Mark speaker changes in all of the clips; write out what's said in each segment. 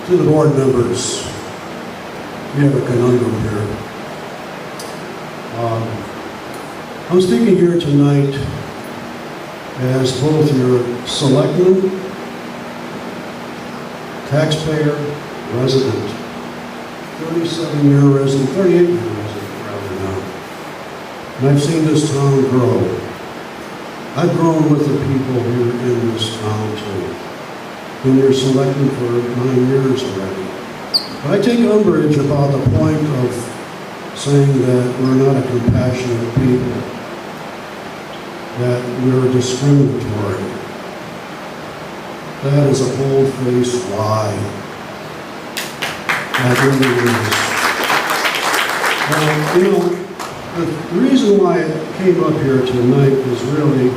Speaker 1: To the board members, we have a conundrum here. I'm speaking here tonight as both your selectman, taxpayer, resident, 37-year resident, 38-year resident rather now. And I've seen this town grow. I've grown with the people here in this town too. Been your selectman for 9 years already. But I take umbrage about the point of saying that we're not a compassionate people, that we're discriminatory. That is a bold-faced lie. That really is. The reason why I came up here tonight is really,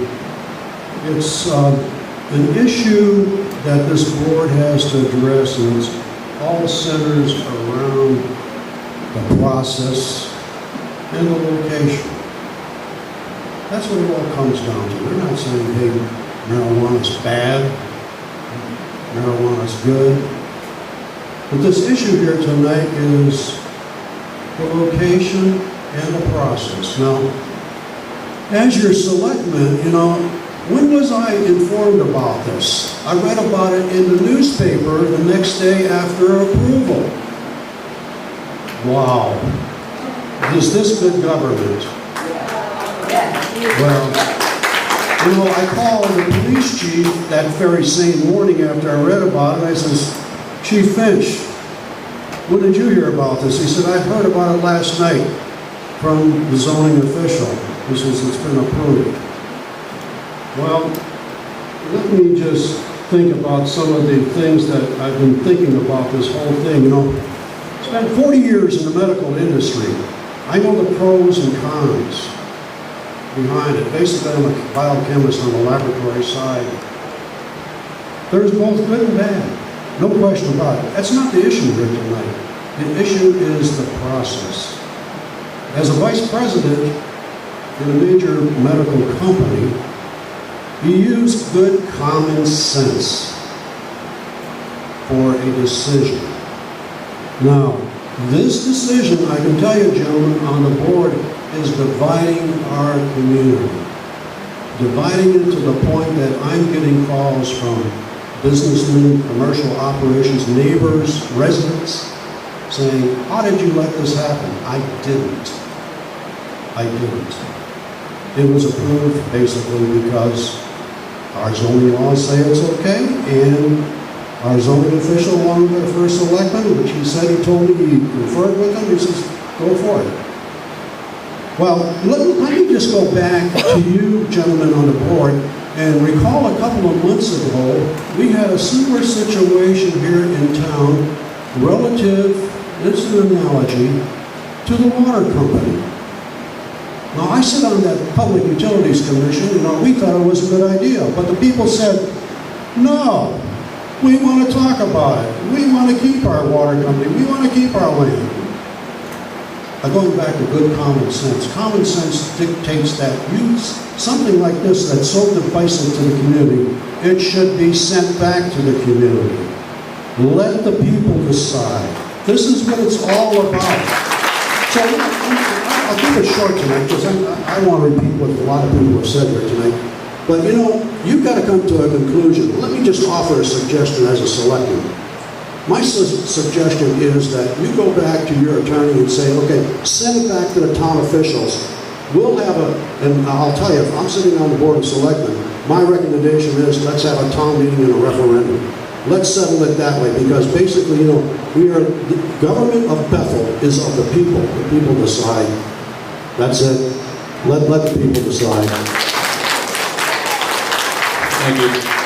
Speaker 1: it's an issue that this board has to address, and it's all centers around the process and the location. That's what it all comes down to. We're not saying, hey, marijuana's bad, marijuana's good. But this issue here tonight is the location and the process. Now, as your selectman, when was I informed about this? I read about it in the newspaper the next day after approval. Wow. Is this good government? Well, I called the police chief that very same morning after I read about it. I says, Chief Finch, when did you hear about this? He said, I heard about it last night from the zoning official. He says, it's been approved. Well, let me just think about some of the things that I've been thinking about this whole thing. Spent 40 years in the medical industry. I know the pros and cons behind it. Basically, I'm a biochemist on the laboratory side. There's both good and bad. No question about it. That's not the issue here tonight. The issue is the process. As a vice president in a major medical company, he used good common sense for a decision. Now, this decision, I can tell you, gentlemen, on the board, is dividing our community. Dividing it to the point that I'm getting calls from businessmen, commercial operations, neighbors, residents, saying, how did you let this happen? I didn't. It was approved basically because our zoning laws say it's okay, and our zoning official, along with the first selectman, which he said he told me he conferred with him, he says, go for it. Well, let me just go back to you gentlemen on the board and recall a couple of months ago, we had a similar situation here in town relative, this is an analogy, to the water company. Now, I sit on that Public Utilities Commission, we thought it was a good idea, but the people said, no, we want to talk about it. We want to keep our water company. We want to keep our land. Going back to good common sense. Common sense dictates that something like this that's so divisive to the community, it should be sent back to the community. Let the people decide. This is what it's all about. So I'll keep it short tonight because I want to repeat what a lot of people have said here tonight. But you've got to come to a conclusion. Let me just offer a suggestion as a selectman. My suggestion is that you go back to your attorney and say, okay, send it back to the town officials. We'll have and I'll tell you, if I'm sitting on the board of selectmen, my recommendation is let's have a town meeting and a referendum. Let's settle it that way because basically, the government of Bethel is of the people. The people decide. That's it. Let the people decide.
Speaker 2: Thank you.